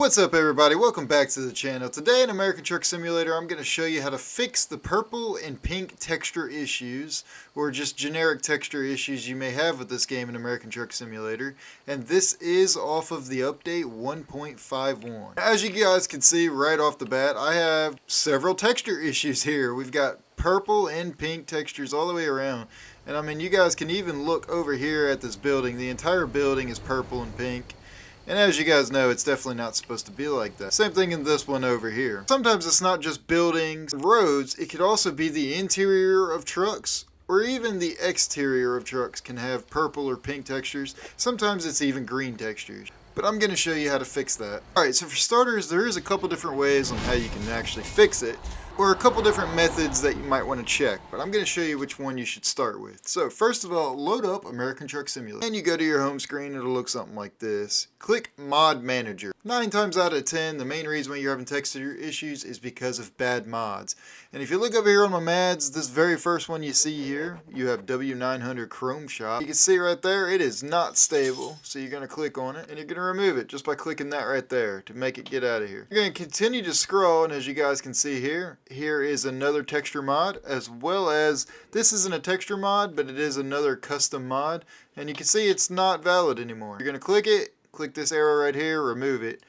What's up everybody, welcome back to the channel. Today in American Truck Simulator I'm going to show you how to fix the purple and pink texture issues, or just generic texture issues you may have with this game in American Truck Simulator. And this is off of the update 1.51. As you guys can see right off the bat, I have several texture issues here. We've got purple and pink textures all the way around. And I mean, you guys can even look over here at this building. The entire building is purple and pink. And as you guys know, it's definitely not supposed to be like that. Same thing in this one over here. Sometimes it's not just buildings, roads, it could also be the interior of trucks, or even the exterior of trucks can have purple or pink textures. Sometimes it's even green textures. But I'm going to show you how to fix that. Alright, so for starters, there is a couple different ways on how you can actually fix it, or a couple different methods that you might want to check, but I'm going to show you which one you should start with. So first of all, load up American Truck Simulator, and you go to your home screen. It'll look something like this. Click Mod Manager. 9 times out of 10, the main reason why you're having texture issues is because of bad mods. And if you look over here on my mods, this very first one you see here, you have W900 Chrome Shop. You can see right there, it is not stable. So you're going to click on it, and you're going to remove it just by clicking that right there to make it get out of here. You're going to continue to scroll, and as you guys can see here is another texture mod, as well as, this isn't a texture mod, but it is another custom mod. And you can see it's not valid anymore. You're going to click it, click this arrow right here, remove it.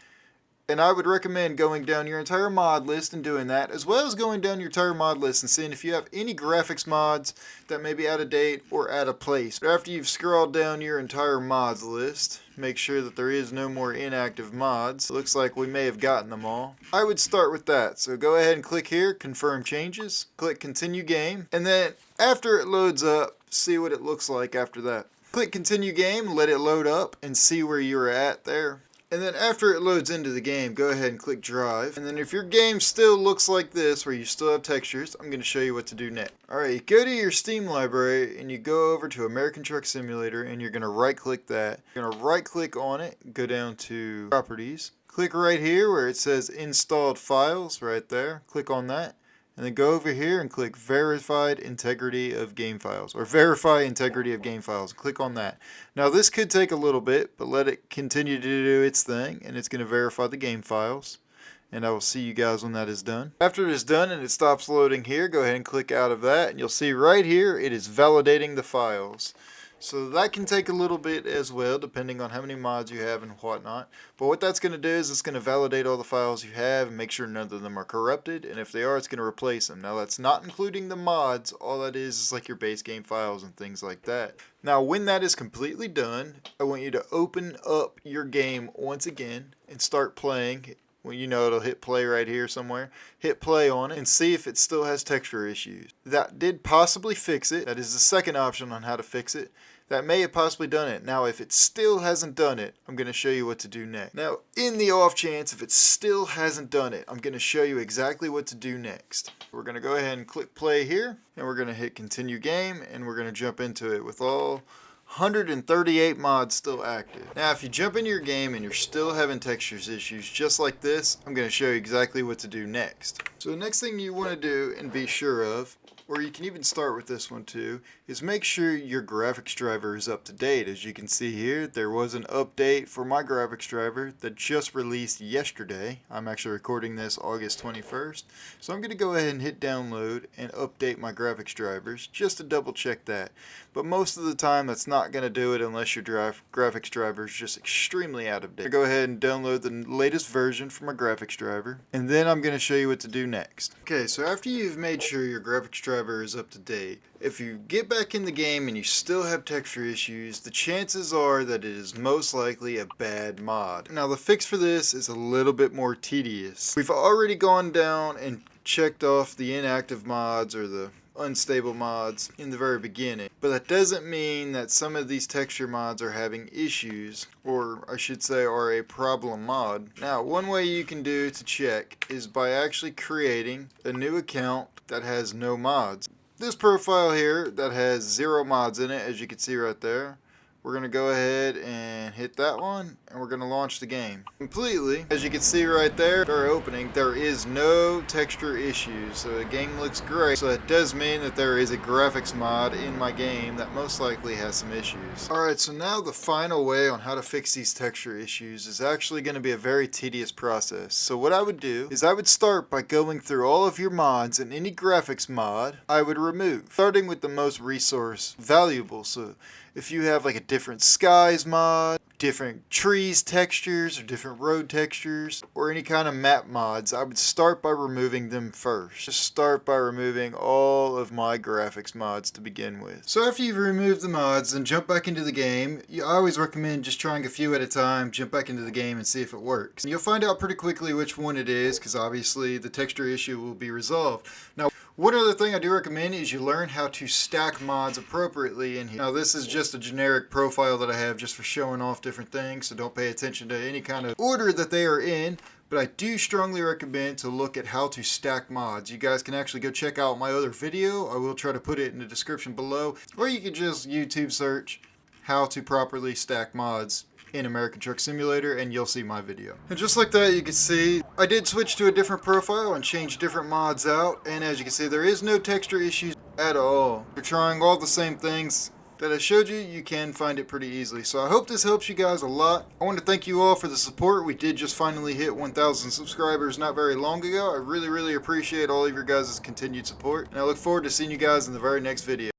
And I would recommend going down your entire mod list and doing that, as well as going down your entire mod list and seeing if you have any graphics mods that may be out of date or out of place. But after you've scrolled down your entire mods list, make sure that there is no more inactive mods. It looks like we may have gotten them all. I would start with that. So go ahead and click here, confirm changes, click continue game, and then after it loads up, see what it looks like after that. Click continue game, let it load up and see where you're at there. And then after it loads into the game, go ahead and click drive. And then if your game still looks like this, where you still have textures, I'm going to show you what to do next. Alright, go to your Steam library and you go over to American Truck Simulator, and you're going to right click that. You're going to right click on it, go down to properties. Click right here where it says installed files right there. Click on that. And then go over here and click verified integrity of game files, or verify integrity of game files. Click on that. Now this could take a little bit, but let it continue to do its thing, and it's going to verify the game files. And I will see you guys when that is done. After it is done and it stops loading here, go ahead and click out of that, and you'll see right here it is validating the files. So that can take a little bit as well, depending on how many mods you have and whatnot. But what that's going to do is it's going to validate all the files you have and make sure none of them are corrupted. And if they are, it's going to replace them. Now that's not including the mods. All that is like your base game files and things like that. Now when that is completely done, I want you to open up your game once again and start playing. Well, you know, it'll hit play right here somewhere. Hit play on it and see if it still has texture issues. That did possibly fix it. That is the second option on how to fix it. That may have possibly done it. Now, if it still hasn't done it, I'm going to show you what to do next. Now, in the off chance, if it still hasn't done it, I'm going to show you exactly what to do next. We're going to go ahead and click play here, and we're going to hit continue game, and we're going to jump into it with all 138 mods still active. Now if you jump into your game and you're still having textures issues just like this, I'm going to show you exactly what to do next. So the next thing you want to do and be sure of, or you can even start with this one too, is make sure your graphics driver is up to date. As you can see here, there was an update for my graphics driver that just released yesterday. I'm actually recording this August 21st. So I'm going to go ahead and hit download and update my graphics drivers just to double check that. But most of the time that's not going to do it unless your graphics driver is just extremely out of date. Go ahead and download the latest version for my graphics driver, and then I'm going to show you what to do next. Okay, so after you've made sure your graphics driver is up to date, if you get back in the game and you still have texture issues, the chances are that it is most likely a bad mod. Now the fix for this is a little bit more tedious. We've already gone down and checked off the inactive mods or the unstable mods in the very beginning, but that doesn't mean that some of these texture mods are having issues, or I should say are a problem mod. Now one way you can do to check is by actually creating a new account that has no mods. This profile here that has 0 mods in it, as you can see right there, We're going to go ahead and hit that one, and we're going to launch the game completely. As you can see right there, our opening, there is no texture issues, so the game looks great. So that does mean that there is a graphics mod in my game that most likely has some issues. Alright, so now the final way on how to fix these texture issues is actually going to be a very tedious process. So what I would do is I would start by going through all of your mods, and any graphics mod I would remove, starting with the most resource valuable. So if you have like a different skies mod, different trees textures, or different road textures, or any kind of map mods, I would start by removing them first. Just start by removing all of my graphics mods to begin with. So after you've removed the mods, then jump back into the game. I always recommend just trying a few at a time, jump back into the game and see if it works. And you'll find out pretty quickly which one it is, because obviously the texture issue will be resolved. Now, one other thing I do recommend is you learn how to stack mods appropriately in here. Now this is just a generic profile that I have just for showing off different things, so don't pay attention to any kind of order that they are in. But I do strongly recommend to look at how to stack mods. You guys can actually go check out my other video. I will try to put it in the description below. Or you can just YouTube search how to properly stack mods in American Truck Simulator, and you'll see my video. And just like that, you can see I did switch to a different profile and change different mods out, and as you can see, there is no texture issues at all. If you're trying all the same things that I showed you, you can find it pretty easily. So I hope this helps you guys a lot. I want to thank you all for the support. We did just finally hit 1,000 subscribers not very long ago. I really appreciate all of your guys' continued support, and I look forward to seeing you guys in the very next video.